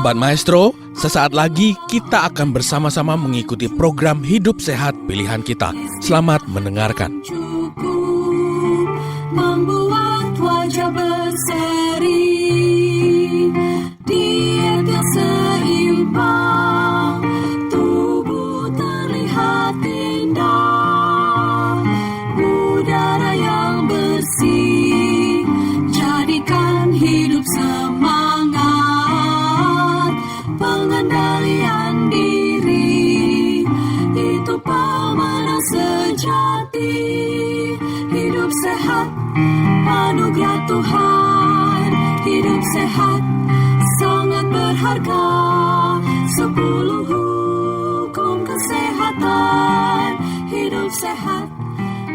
Sobat Maestro, sesaat lagi kita akan bersama-sama mengikuti program Hidup Sehat Pilihan Kita. Selamat mendengarkan. Membuat wajah berseri, diet yang seimbang, tubuh terlihat indah, udara yang bersih, jadikan hidup semangat, pengendalian diri, itu pemenang sejati. Hidup sehat, anugerah Tuhan. Hidup sehat, sangat berharga. 10 hukum kesehatan. Hidup sehat,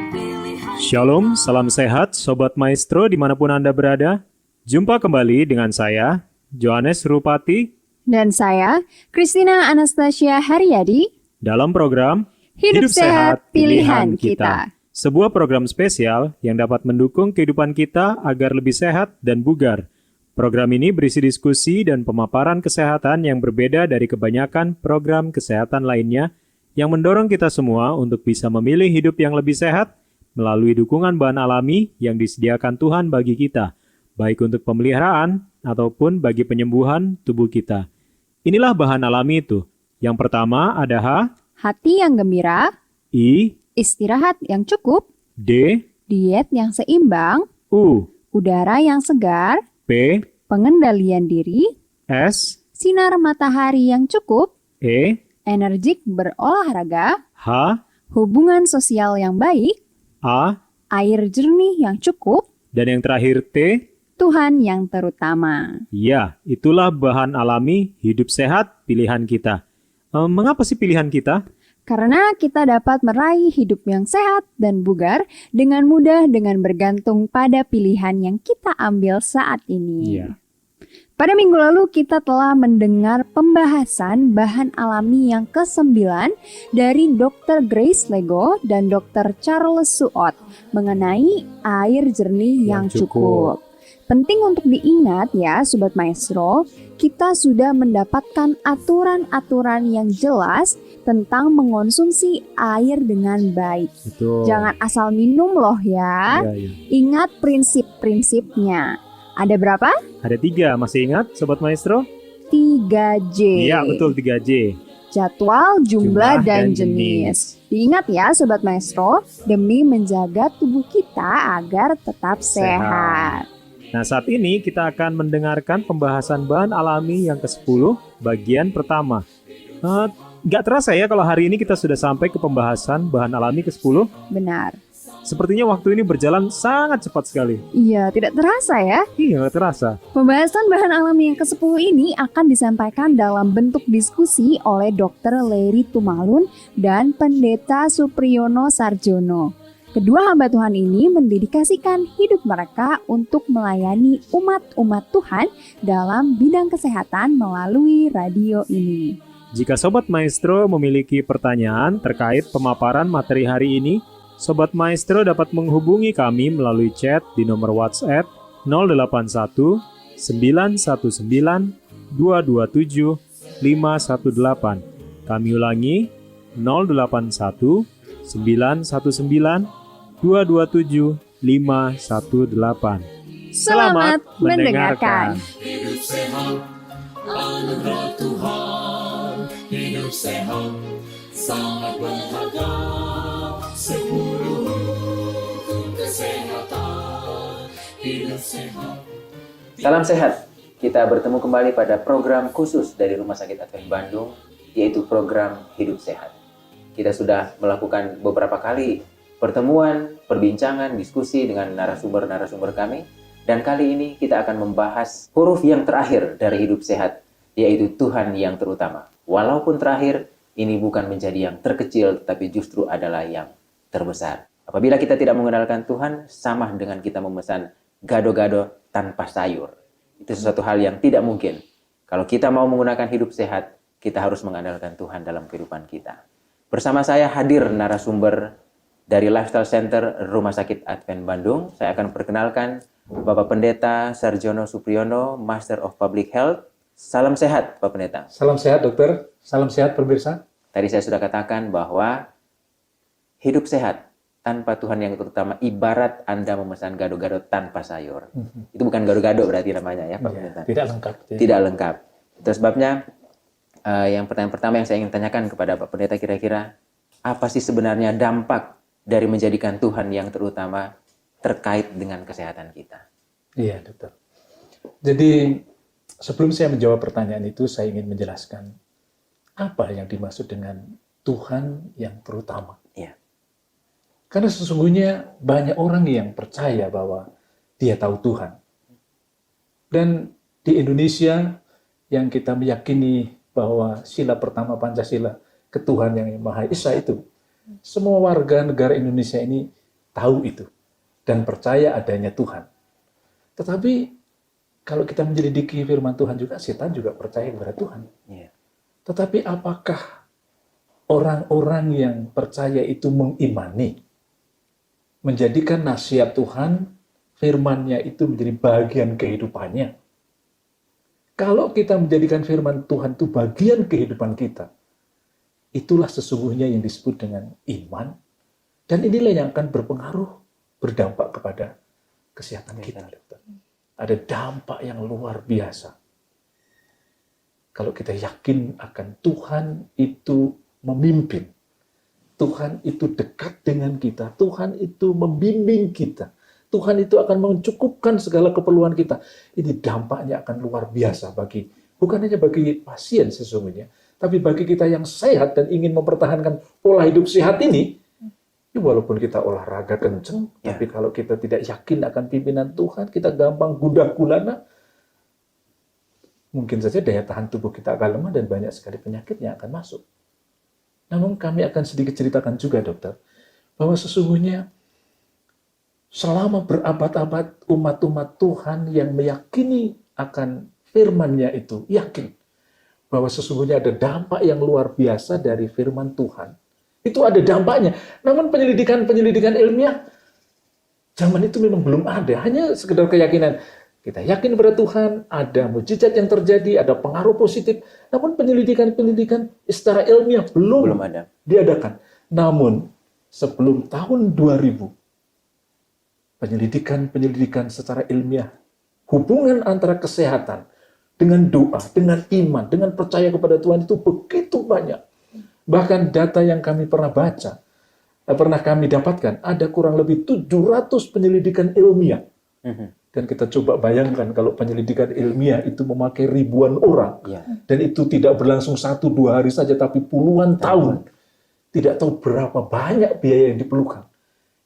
pilihan. Shalom, salam sehat Sobat Maestro dimanapun Anda berada. Jumpa kembali dengan saya, Johannes Rupati. Dan saya, Christina Anastasia Haryadi. Dalam program Hidup Sehat Pilihan Kita. Sebuah program spesial yang dapat mendukung kehidupan kita agar lebih sehat dan bugar. Program ini berisi diskusi dan pemaparan kesehatan yang berbeda dari kebanyakan program kesehatan lainnya yang mendorong kita semua untuk bisa memilih hidup yang lebih sehat melalui dukungan bahan alami yang disediakan Tuhan bagi kita, baik untuk pemeliharaan ataupun bagi penyembuhan tubuh kita. Inilah bahan alami itu. Yang pertama ada Hati yang gembira, I, istirahat yang cukup, D, diet yang seimbang, U, udara yang segar, P, pengendalian diri, S, sinar matahari yang cukup, E, energik berolahraga, H, hubungan sosial yang baik, A, air jernih yang cukup, dan yang terakhir T. Tuhan yang terutama. Ya, itulah bahan alami hidup sehat pilihan kita. Mengapa sih pilihan kita? Karena kita dapat meraih hidup yang sehat dan bugar dengan mudah dengan bergantung pada pilihan yang kita ambil saat ini. Iya. Pada minggu lalu kita telah mendengar pembahasan bahan alami yang ke-9 dari Dr. Grace Lego dan Dr. Charles Suot mengenai air jernih yang cukup. Penting untuk diingat ya Sobat Maestro, kita sudah mendapatkan aturan-aturan yang jelas tentang mengonsumsi air dengan baik. Betul. Jangan asal minum loh ya. Iya, iya. Ingat prinsip-prinsipnya. Ada berapa? Ada 3, masih ingat Sobat Maestro? 3J. Iya, betul 3J. Jadwal, jumlah, dan jenis. Diingat ya Sobat Maestro, demi menjaga tubuh kita agar tetap sehat. Nah, saat ini kita akan mendengarkan pembahasan bahan alami yang ke-10, bagian pertama. Nggak terasa ya kalau hari ini kita sudah sampai ke pembahasan bahan alami ke-10. Benar. Sepertinya waktu ini berjalan sangat cepat sekali. Iya, tidak terasa ya. Iya, nggak terasa. Pembahasan bahan alami yang ke-10 ini akan disampaikan dalam bentuk diskusi oleh Dr. Larry Tumalun dan Pendeta Supriyono Sarjono. Kedua hamba Tuhan ini mendedikasikan hidup mereka untuk melayani umat-umat Tuhan dalam bidang kesehatan melalui radio ini. Jika Sobat Maestro memiliki pertanyaan terkait pemaparan materi hari ini, Sobat Maestro dapat menghubungi kami melalui chat di nomor WhatsApp 081 919 227 518. Kami ulangi 081 919 227 518. Selamat mendengarkan. Hidup sehat, anugerah Tuhan. Hidup sehat, sangat berharga. 10 hukum kesehatan. Hidup sehat. Salam sehat. Kita bertemu kembali pada program khusus dari Rumah Sakit Advent Bandung, yaitu program Hidup Sehat. Kita sudah melakukan beberapa kali pertemuan, perbincangan, diskusi dengan narasumber-narasumber kami. Dan kali ini kita akan membahas huruf yang terakhir dari hidup sehat, yaitu Tuhan yang terutama. Walaupun terakhir, ini bukan menjadi yang terkecil, tetapi justru adalah yang terbesar. Apabila kita tidak mengenalkan Tuhan, sama dengan kita memesan gado-gado tanpa sayur. Itu sesuatu hal yang tidak mungkin. Kalau kita mau menggunakan hidup sehat, kita harus mengandalkan Tuhan dalam kehidupan kita. Bersama saya hadir narasumber dari Lifestyle Center Rumah Sakit Advent Bandung. Saya akan perkenalkan Bapak Pendeta Sarjono Supriyono, Master of Public Health. Salam sehat, Pak Pendeta. Salam sehat, dokter. Salam sehat, pemirsa. Tadi saya sudah katakan bahwa hidup sehat tanpa Tuhan yang terutama ibarat Anda memesan gado-gado tanpa sayur. Itu bukan gado-gado berarti namanya ya, Pak Pendeta. Tidak lengkap. Tidak lengkap. Itu sebabnya yang pertanyaan pertama yang saya ingin tanyakan kepada Pak Pendeta, kira-kira apa sih sebenarnya dampak dari menjadikan Tuhan yang terutama terkait dengan kesehatan kita? Iya, dokter. Jadi sebelum saya menjawab pertanyaan itu, saya ingin menjelaskan apa yang dimaksud dengan Tuhan yang terutama. Iya. Karena sesungguhnya banyak orang yang percaya bahwa dia tahu Tuhan. Dan di Indonesia yang kita meyakini bahwa sila pertama Pancasila, ketuhan yang Maha Esa itu, semua warga negara Indonesia ini tahu itu dan percaya adanya Tuhan. Tetapi kalau kita menyelidiki firman Tuhan juga, setan juga percaya kepada Tuhan. Iya. Tetapi apakah orang-orang yang percaya itu mengimani, menjadikan nasihat Tuhan, firman-Nya itu menjadi bagian kehidupannya? Kalau kita menjadikan firman Tuhan itu bagian kehidupan kita, itulah sesungguhnya yang disebut dengan iman. Dan inilah yang akan berpengaruh, berdampak kepada kesehatan kita. Ada dampak yang luar biasa. Kalau kita yakin akan Tuhan itu memimpin, Tuhan itu dekat dengan kita, Tuhan itu membimbing kita, Tuhan itu akan mencukupkan segala keperluan kita. Ini dampaknya akan luar biasa bukan hanya bagi pasien sesungguhnya, tapi bagi kita yang sehat dan ingin mempertahankan pola hidup sehat ini. Walaupun kita olahraga kenceng, tapi kalau kita tidak yakin akan pimpinan Tuhan, kita gampang gundah gulana, mungkin saja daya tahan tubuh kita akan lemah dan banyak sekali penyakit yang akan masuk. Namun kami akan sedikit ceritakan juga, dokter, bahwa sesungguhnya selama berabad-abad umat-umat Tuhan yang meyakini akan firman-Nya itu, yakin bahwa sesungguhnya ada dampak yang luar biasa dari firman Tuhan. Itu ada dampaknya. Namun penyelidikan ilmiah zaman itu memang belum ada. Hanya sekedar keyakinan. Kita yakin pada Tuhan, ada mukjizat yang terjadi, ada pengaruh positif. Namun penyelidikan secara ilmiah belum ada diadakan. Namun sebelum tahun 2000, penyelidikan secara ilmiah, hubungan antara kesehatan dengan doa, dengan iman, dengan percaya kepada Tuhan itu begitu banyak. Bahkan data yang kami pernah baca, pernah kami dapatkan, ada kurang lebih 700 penyelidikan ilmiah. Dan kita coba bayangkan kalau penyelidikan ilmiah itu memakai ribuan orang, dan itu tidak berlangsung 1-2 hari saja, tapi puluhan tahun. Tidak tahu berapa banyak biaya yang diperlukan.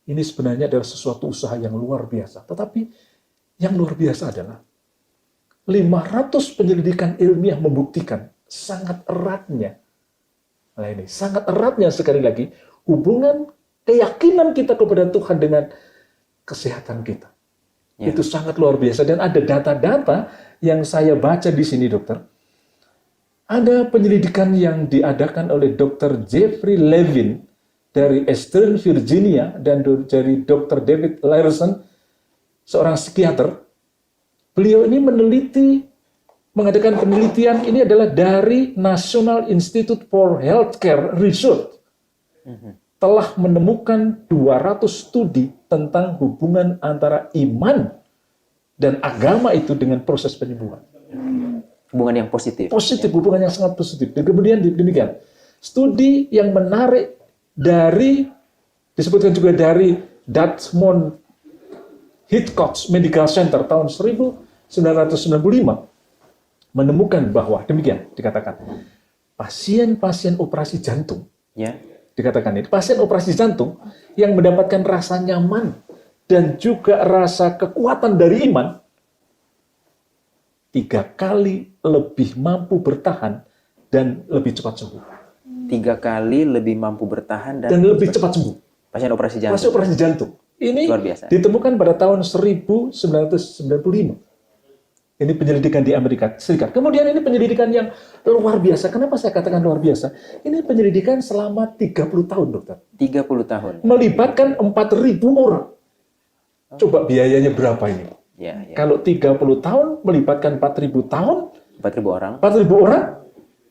Ini sebenarnya adalah sesuatu usaha yang luar biasa. Tetapi yang luar biasa adalah 500 penyelidikan ilmiah membuktikan sangat eratnya. Nah ini, sangat eratnya sekali lagi hubungan keyakinan kita kepada Tuhan dengan kesehatan kita. Itu sangat luar biasa. Dan ada data-data yang saya baca di sini, dokter. Ada penyelidikan yang diadakan oleh Dr. Jeffrey Levin dari Eastern Virginia dan dari Dr. David Larson, seorang psikiater. Beliau ini mengadakan penelitian ini adalah dari National Institute for Healthcare Research. Telah menemukan 200 studi tentang hubungan antara iman dan agama itu dengan proses penyembuhan. Hubungan yang positif. Positif, hubungan yang sangat positif. Dan kemudian demikian. Studi yang menarik disebutkan juga dari Dartmouth Hitchcock Medical Center tahun 1995 menemukan bahwa demikian dikatakan pasien-pasien operasi jantung dikatakan ini pasien operasi jantung yang mendapatkan rasa nyaman dan juga rasa kekuatan dari iman 3 kali lebih mampu bertahan dan lebih cepat sembuh. 3 kali lebih mampu bertahan dan lebih cepat sembuh. Pasien operasi jantung. Pasien operasi jantung. Ini luar biasa. Ditemukan pada tahun 1995. Ini penyelidikan di Amerika Serikat. Kemudian ini penyelidikan yang luar biasa. Kenapa saya katakan luar biasa? Ini penyelidikan selama 30 tahun, dokter. 30 tahun. Melibatkan 4.000 orang. Coba biayanya berapa ini? Kalau 30 tahun melibatkan 4.000 tahun, 4.000 orang. 4.000 orang,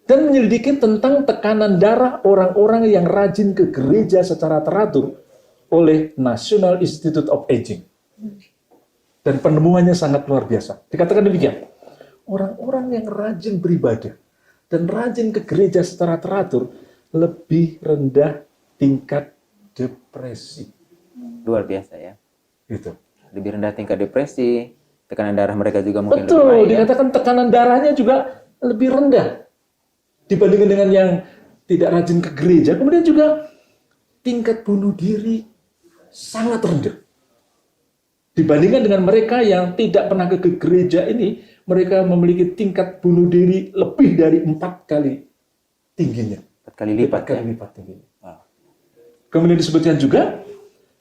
dan menyelidiki tentang tekanan darah orang-orang yang rajin ke gereja secara teratur oleh National Institute of Aging. Dan penemuannya sangat luar biasa. Dikatakan demikian, orang-orang yang rajin beribadah dan rajin ke gereja secara teratur lebih rendah tingkat depresi. Luar biasa ya. Gitu. Lebih rendah tingkat depresi, tekanan darah mereka juga mungkin lebih Betul, baik. dikatakan tekanan darahnya juga lebih rendah dibandingkan dengan yang tidak rajin ke gereja. Kemudian juga tingkat bunuh diri sangat rendah. Dibandingkan dengan mereka yang tidak pernah ke gereja ini, mereka memiliki tingkat bunuh diri lebih dari 4 kali tingginya. 4 kali lipat. 4 kali Ya? lipat tingginya. Wow. Kemudian disebutkan juga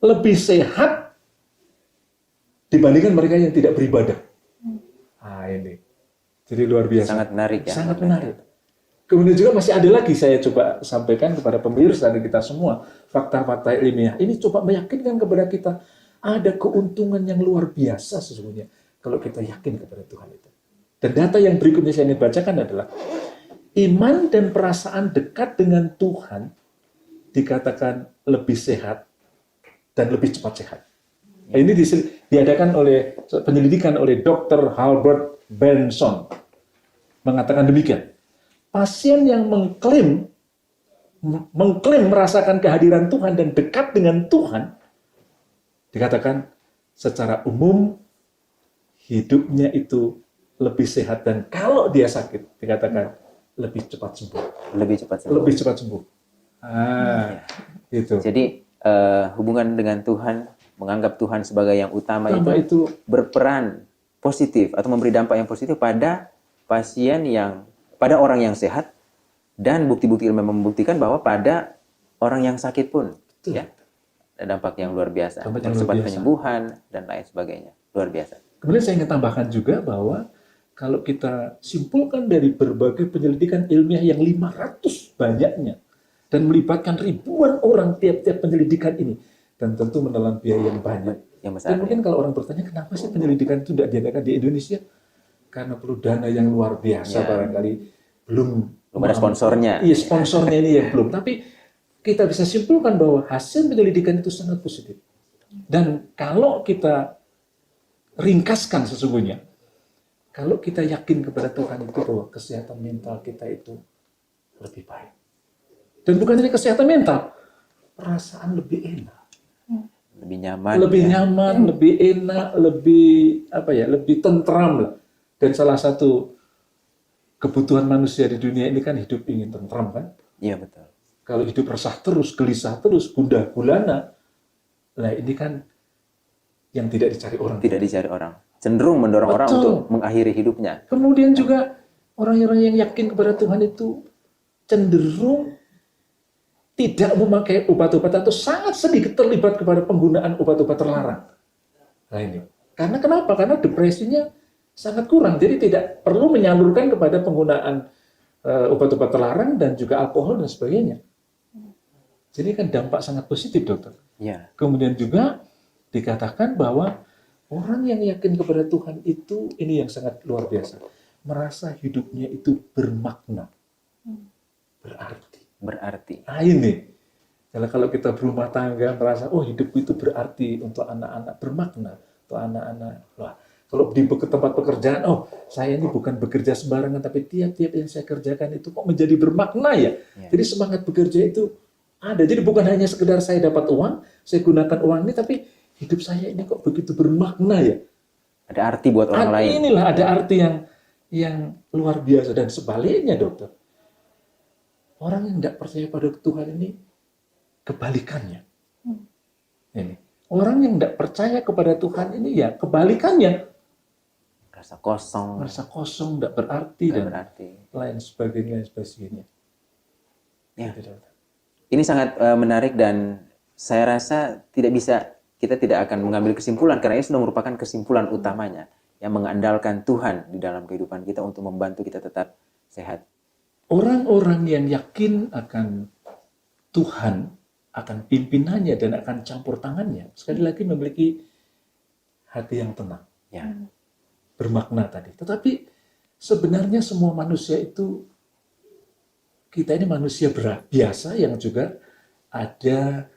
lebih sehat dibandingkan mereka yang tidak beribadah. Ini. Jadi luar biasa. Sangat menarik ya. Sangat menarik. Kemudian juga masih ada lagi saya coba sampaikan kepada pemirsa dan kita semua fakta-fakta ilmiah. Ini coba meyakinkan kepada kita ada keuntungan yang luar biasa sesungguhnya kalau kita yakin kepada Tuhan itu. Dan data yang berikutnya saya ingin bacakan adalah iman dan perasaan dekat dengan Tuhan dikatakan lebih sehat dan lebih cepat sehat. Ini diadakan oleh penyelidikan oleh Dr. Halbert Benson mengatakan demikian. Pasien yang mengklaim merasakan kehadiran Tuhan dan dekat dengan Tuhan dikatakan secara umum hidupnya itu lebih sehat dan kalau dia sakit dikatakan lebih cepat sembuh. Lebih cepat sembuh. Lebih cepat sembuh. Itu. Jadi hubungan dengan Tuhan, menganggap Tuhan sebagai yang utama itu berperan positif atau memberi dampak yang positif pada pasien pada orang yang sehat, dan bukti-bukti ilmiah membuktikan bahwa pada orang yang sakit pun ya ada dampak yang luar biasa, cepat penyembuhan dan lain sebagainya. Luar biasa. Kemudian saya ingin tambahkan juga bahwa kalau kita simpulkan dari berbagai penyelidikan ilmiah yang 500 banyaknya dan melibatkan ribuan orang tiap-tiap penyelidikan ini, dan tentu menelan biaya yang banyak. Yang besar. Dan mungkin kalau orang bertanya kenapa sih penyelidikan itu tidak diadakan di Indonesia? Karena perlu dana yang luar biasa barangkali belum ada sponsornya. Iya, sponsornya ini yang belum. Tapi kita bisa simpulkan bahwa hasil penyelidikan itu sangat positif. Dan kalau kita ringkaskan sesungguhnya, kalau kita yakin kepada Tuhan itu bahwa kesehatan mental kita itu lebih baik. Dan bukan hanya kesehatan mental, perasaan lebih enak. Lebih nyaman. Lebih nyaman, lebih enak, lebih tentram lah. Dan salah satu kebutuhan manusia di dunia ini kan hidup ingin tentram kan? Iya betul. Kalau hidup resah terus, gelisah terus, gundah gulana, nah ini kan yang tidak dicari orang. Tidak dicari orang. Cenderung mendorong orang untuk mengakhiri hidupnya. Kemudian juga orang-orang yang yakin kepada Tuhan itu cenderung tidak memakai obat-obat atau sangat sedikit terlibat kepada penggunaan obat-obat terlarang. Nah ini. Karena kenapa? Karena depresinya sangat kurang. Jadi tidak perlu menyalurkan kepada penggunaan obat-obat terlarang dan juga alkohol dan sebagainya. Jadi kan dampak sangat positif, dokter. Ya. Kemudian juga dikatakan bahwa orang yang yakin kepada Tuhan itu, ini yang sangat luar biasa, merasa hidupnya itu bermakna. Berarti. Nah ini, kalau kita berumah tangga merasa, oh hidupku itu berarti untuk anak-anak, bermakna untuk anak-anak. Wah, kalau di tempat pekerjaan, oh saya ini bukan bekerja sembarangan, tapi tiap-tiap yang saya kerjakan itu kok menjadi bermakna ya. Jadi semangat bekerja itu ada. Jadi bukan hanya sekedar saya dapat uang, saya gunakan uang ini, tapi hidup saya ini kok begitu bermakna ya. Ada arti buat orang lain. Inilah ada arti yang luar biasa. Dan sebaliknya, dokter, orang yang tidak percaya pada Tuhan ini kebalikannya. Ini orang yang tidak percaya kepada Tuhan ini ya kebalikannya. Rasa kosong. Rasa kosong, tidak berarti dan lain sebagainya. Ya. Ini sangat menarik dan saya rasa kita tidak akan mengambil kesimpulan karena ini sudah merupakan kesimpulan utamanya yang mengandalkan Tuhan di dalam kehidupan kita untuk membantu kita tetap sehat. Orang-orang yang yakin akan Tuhan, akan pimpinannya dan akan campur tangannya, sekali lagi memiliki hati yang tenang, bermakna tadi. Tetapi sebenarnya semua manusia itu, kita ini manusia biasa yang juga ada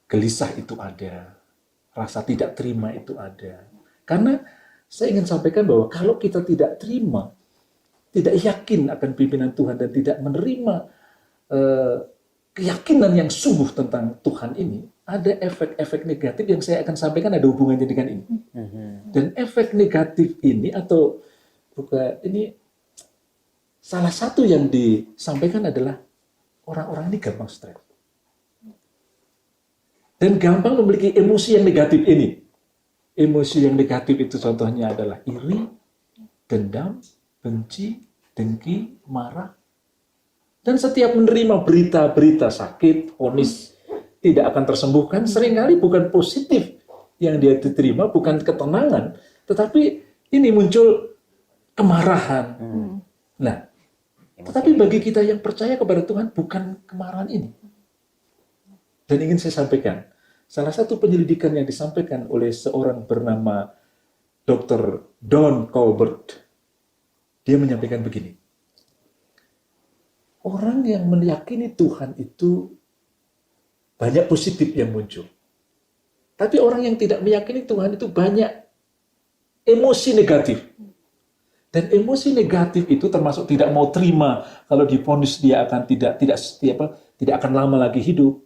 gelisah, itu ada rasa tidak terima, itu ada. Karena saya ingin sampaikan bahwa kalau kita tidak terima, tidak yakin akan pimpinan Tuhan dan tidak menerima keyakinan yang sungguh tentang Tuhan ini, ada efek-efek negatif yang saya akan sampaikan ada hubungannya dengan ini. Dan efek negatif ini atau bukan ini, salah satu yang disampaikan adalah orang-orang ini gampang stres. Dan gampang memiliki emosi yang negatif ini. Emosi yang negatif itu contohnya adalah iri, dendam, benci, dengki, marah. Dan setiap menerima berita-berita sakit, vonis tidak akan tersembuhkan, seringkali bukan positif yang dia diterima, bukan ketenangan, tetapi ini muncul kemarahan. Nah, tetapi bagi kita yang percaya kepada Tuhan, bukan kemarahan ini. Dan ingin saya sampaikan, salah satu penyelidikan yang disampaikan oleh seorang bernama Dr. Don Colbert, dia menyampaikan begini. Orang yang meyakini Tuhan itu banyak positif yang muncul. Tapi orang yang tidak meyakini Tuhan itu banyak emosi negatif. Dan emosi negatif itu termasuk tidak mau terima kalau divonis dia akan tidak akan lama lagi hidup.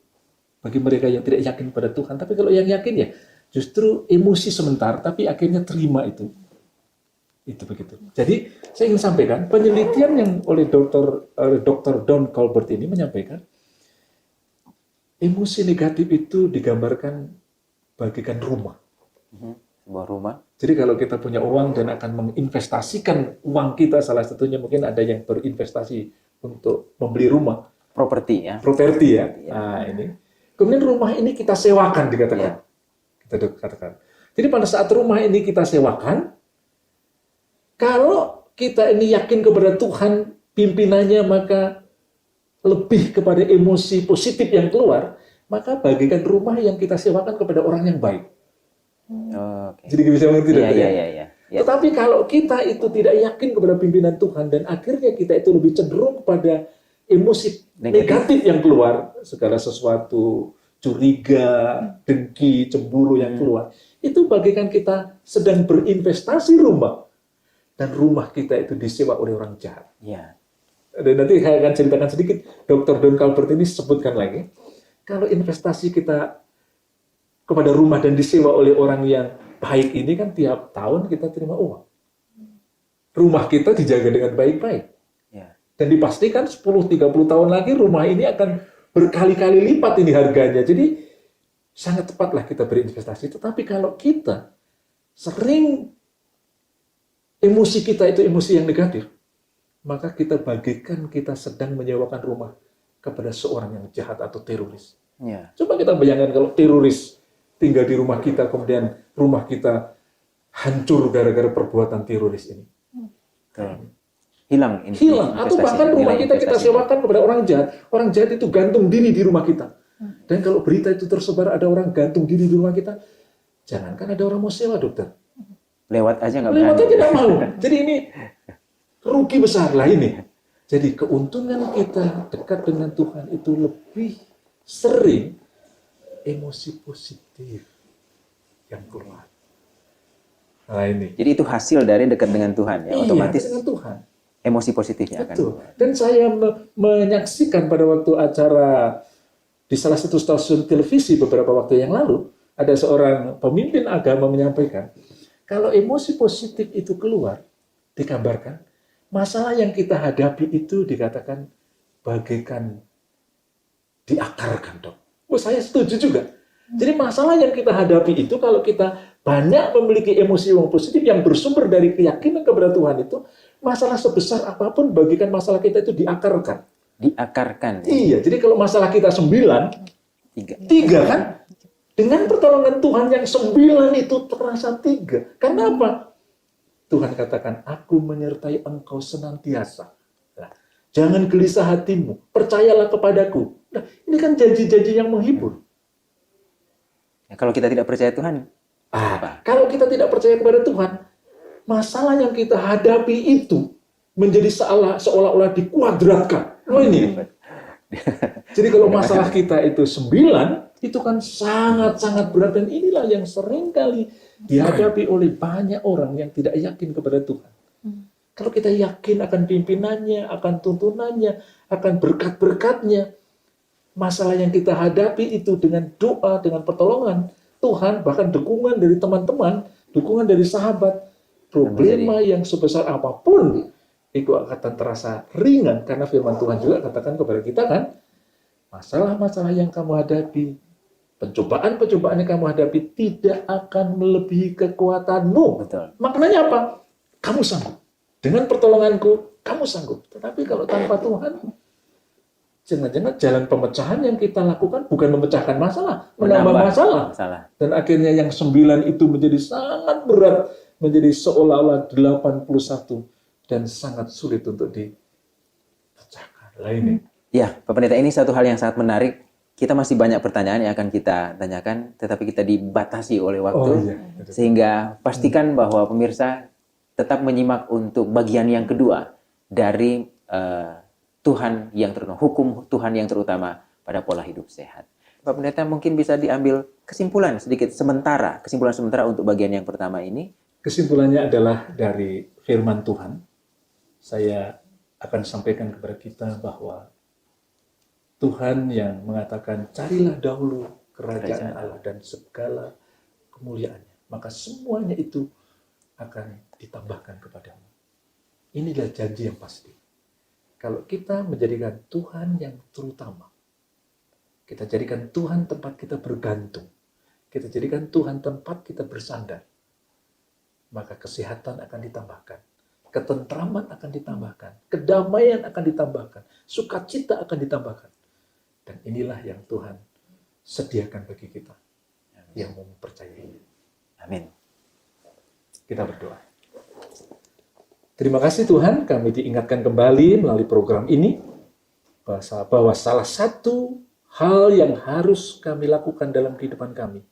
Bagi mereka yang tidak yakin pada Tuhan. Tapi kalau yang yakin ya justru emosi sebentar, tapi akhirnya terima itu. Itu begitu. Jadi saya ingin sampaikan penelitian yang oleh Dr. Don Colbert ini menyampaikan emosi negatif itu digambarkan bagikan rumah. Sebuah rumah. Jadi kalau kita punya uang dan akan menginvestasikan uang kita, salah satunya mungkin ada yang berinvestasi untuk membeli rumah. Properti ya. Properti ya. Nah ini. Kemudian rumah ini kita sewakan dikatakan. Kita katakan. Jadi pada saat rumah ini kita sewakan, kalau kita ini yakin kepada Tuhan, pimpinannya, maka lebih kepada emosi positif yang keluar, maka bagikan rumah yang kita sewakan kepada orang yang baik. Okay. Jadi bisa mengerti Iya. Tetapi kalau kita itu tidak yakin kepada pimpinan Tuhan dan akhirnya kita itu lebih cenderung kepada emosi negatif yang keluar, segala sesuatu, curiga, dengki, cemburu yang keluar, itu bagikan kita sedang berinvestasi rumah. Dan rumah kita itu disewa oleh orang jahat. Iya. Dan nanti saya akan ceritakan sedikit, Dr. Don Colbert ini sebutkan lagi, kalau investasi kita kepada rumah dan disewa oleh orang yang baik ini kan tiap tahun kita terima uang. Rumah kita dijaga dengan baik-baik. Ya. Dan dipastikan 10-30 tahun lagi rumah ini akan berkali-kali lipat ini harganya. Jadi sangat tepatlah kita berinvestasi. Tetapi kalau kita sering emosi kita itu emosi yang negatif, maka kita bagikan kita sedang menyewakan rumah kepada seorang yang jahat atau teroris. Ya. Coba kita bayangkan kalau teroris tinggal di rumah kita, kemudian rumah kita hancur gara-gara perbuatan teroris ini. Hilang. Atau bahkan rumah kita sewakan kepada orang jahat. Orang jahat itu gantung diri di rumah kita. Dan kalau berita itu tersebar ada orang gantung diri di rumah kita, jangankan ada orang mau sewa, dokter. Lewat aja nggak Lewat berani. aja nggak mau. Jadi ini rugi besar lah ini. Jadi keuntungan kita dekat dengan Tuhan itu lebih sering emosi positif yang keluar. Nah ini. Jadi itu hasil dari dekat dengan Tuhan ya, otomatis dengan Tuhan. emosi positifnya akan. Betul. Dan saya menyaksikan pada waktu acara di salah satu stasiun televisi beberapa waktu yang lalu, ada seorang pemimpin agama menyampaikan, kalau emosi positif itu keluar, dikabarkan, masalah yang kita hadapi itu dikatakan bagaikan diakarkan, dok. Oh, saya setuju juga. Jadi masalah yang kita hadapi itu kalau kita banyak memiliki emosi yang positif yang bersumber dari keyakinan kepada Tuhan itu, masalah sebesar apapun bagikan masalah kita itu diakarkan. Diakarkan. Ya? Iya, jadi kalau masalah kita 9, 3 kan? Dengan pertolongan Tuhan yang 9 itu terasa 3. Karena apa? Tuhan katakan, aku menyertai engkau senantiasa. Nah, jangan gelisah hatimu, percayalah kepadaku. Nah, ini kan janji-janji yang menghibur. Ya, kalau kita tidak percaya Tuhan, Kalau kita tidak percaya kepada Tuhan, masalah yang kita hadapi itu menjadi seolah-olah dikuadratkan. Oh ini. Jadi kalau masalah kita itu 9, itu kan sangat-sangat berat, dan inilah yang seringkali dihadapi oleh banyak orang yang tidak yakin kepada Tuhan. Kalau kita yakin akan pimpinannya, akan tuntunannya, akan berkat-berkatnya, masalah yang kita hadapi itu dengan doa, dengan pertolongan Tuhan, bahkan dukungan dari teman-teman, dukungan dari sahabat, problema yang sebesar apapun itu akan terasa ringan, karena firman Tuhan juga katakan kepada kita kan, masalah-masalah yang kamu hadapi, pencobaan-pencobaan yang kamu hadapi tidak akan melebihi kekuatanmu. Betul. Maknanya apa? Kamu sanggup. Dengan pertolonganku, kamu sanggup. Tetapi kalau tanpa Tuhan, jangan-jangan jalan pemecahan yang kita lakukan bukan memecahkan masalah, menambah masalah. Dan akhirnya yang 9 itu menjadi sangat berat, menjadi seolah-olah 81 dan sangat sulit untuk dipecahkan. Lainnya. Ya, Pak Pendeta, ini satu hal yang sangat menarik. Kita masih banyak pertanyaan yang akan kita tanyakan, tetapi kita dibatasi oleh waktu. Sehingga pastikan bahwa pemirsa tetap menyimak untuk bagian yang kedua dari Tuhan yang terutama, hukum Tuhan yang terutama pada pola hidup sehat. Pak Pendeta, mungkin bisa diambil kesimpulan sedikit sementara, kesimpulan sementara untuk bagian yang pertama ini. Kesimpulannya adalah dari firman Tuhan. Saya akan sampaikan kepada kita bahwa Tuhan yang mengatakan, carilah dahulu kerajaan Allah dan segala kemuliaannya, maka semuanya itu akan ditambahkan kepadamu. Inilah janji yang pasti. Kalau kita menjadikan Tuhan yang terutama, kita jadikan Tuhan tempat kita bergantung, kita jadikan Tuhan tempat kita bersandar, maka kesehatan akan ditambahkan, ketentraman akan ditambahkan, kedamaian akan ditambahkan, sukacita akan ditambahkan. Dan inilah yang Tuhan sediakan bagi kita yang mempercayainya. Amin. Kita berdoa. Terima kasih Tuhan, kami diingatkan kembali melalui program ini bahwa salah satu hal yang harus kami lakukan dalam kehidupan kami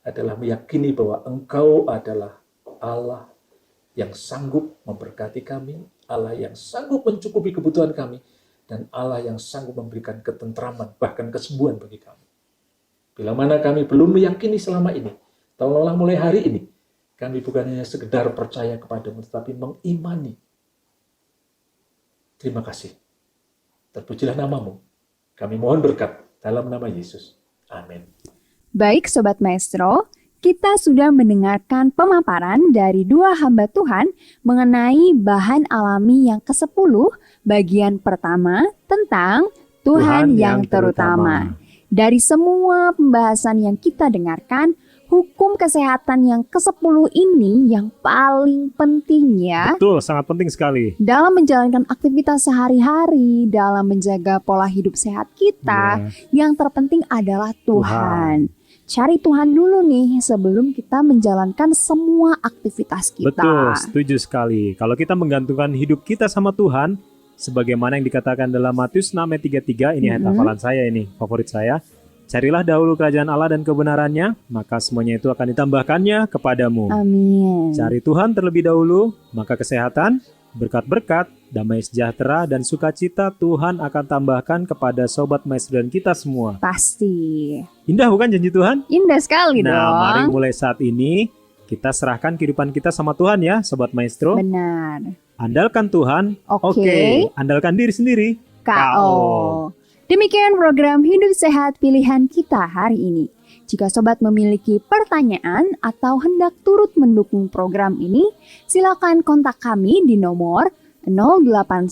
adalah meyakini bahwa Engkau adalah Allah yang sanggup memberkati kami, Allah yang sanggup mencukupi kebutuhan kami, dan Allah yang sanggup memberikan ketentraman, bahkan kesembuhan bagi kami. Bila mana kami belum meyakini selama ini, tolonglah mulai hari ini, kami bukan hanya sekedar percaya kepadamu, tetapi mengimani. Terima kasih. Terpujilah namamu. Kami mohon berkat dalam nama Yesus. Amin. Baik Sobat Maestro, kita sudah mendengarkan pemaparan dari dua hamba Tuhan mengenai bahan alami yang ke-10, bagian pertama tentang Tuhan yang terutama. Dari semua pembahasan yang kita dengarkan, hukum kesehatan yang ke-10 ini yang paling penting ya. Betul, sangat penting sekali. Dalam menjalankan aktivitas sehari-hari, dalam menjaga pola hidup sehat kita, yang terpenting adalah Tuhan. Cari Tuhan dulu nih sebelum kita menjalankan semua aktivitas kita. Betul, setuju sekali. Kalau kita menggantungkan hidup kita sama Tuhan, sebagaimana yang dikatakan dalam Matius 6 ayat 33, ini ayat hafalan saya ini, favorit saya. Carilah dahulu kerajaan Allah dan kebenarannya, maka semuanya itu akan ditambahkannya kepadamu. Amin. Cari Tuhan terlebih dahulu, maka kesehatan, berkat-berkat, damai sejahtera, dan sukacita Tuhan akan tambahkan kepada Sobat Maestro dan kita semua. Pasti. Indah bukan janji Tuhan? Indah sekali dong. Nah, mari mulai saat ini kita serahkan kehidupan kita sama Tuhan ya, Sobat Maestro. Benar. Andalkan Tuhan, Oke. andalkan diri sendiri. KO. Demikian program Hidup Sehat pilihan kita hari ini. Jika Sobat memiliki pertanyaan atau hendak turut mendukung program ini, silakan kontak kami di nomor 081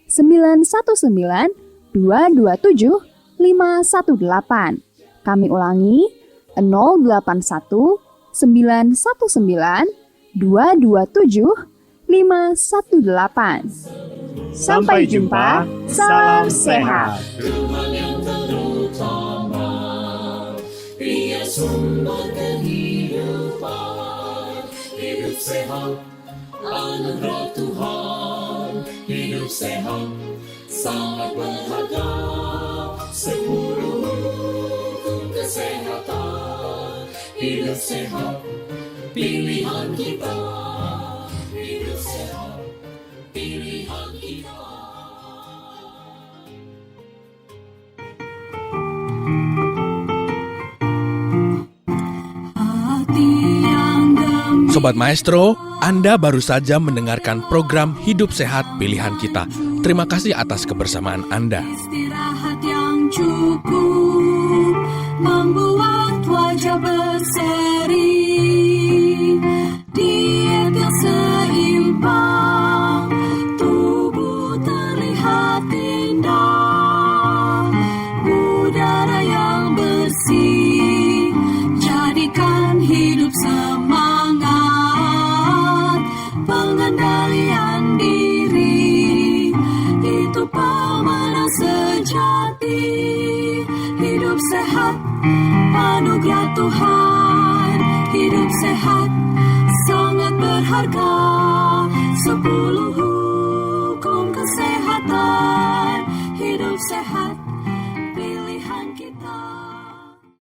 919 227 518. Kami ulangi 081 919 227 518. Sampai jumpa, salam sehat. Tuhan yang terutama, Dia sumber kehidupan. Hidup sehat, anugerah Tuhan. Hidup sehat, sangat berharga. 10 hukum kesehatan. Hidup sehat, pilihan kita. Hidup sehat. Sobat Maestro, Anda baru saja mendengarkan program Hidup Sehat Pilihan Kita. Terima kasih atas kebersamaan Anda. Istirahat yang cukup membuat wajah berseri. Diet yang seimbang, tubuh terlihat indah. Udara yang bersih, jadikan hidup semangat. Pengendalian diri, itu pemenang sejati. Hidup sehat, anugerah Tuhan. Hidup sehat, sangat berharga. 10 hukum kesehatan. Hidup sehat.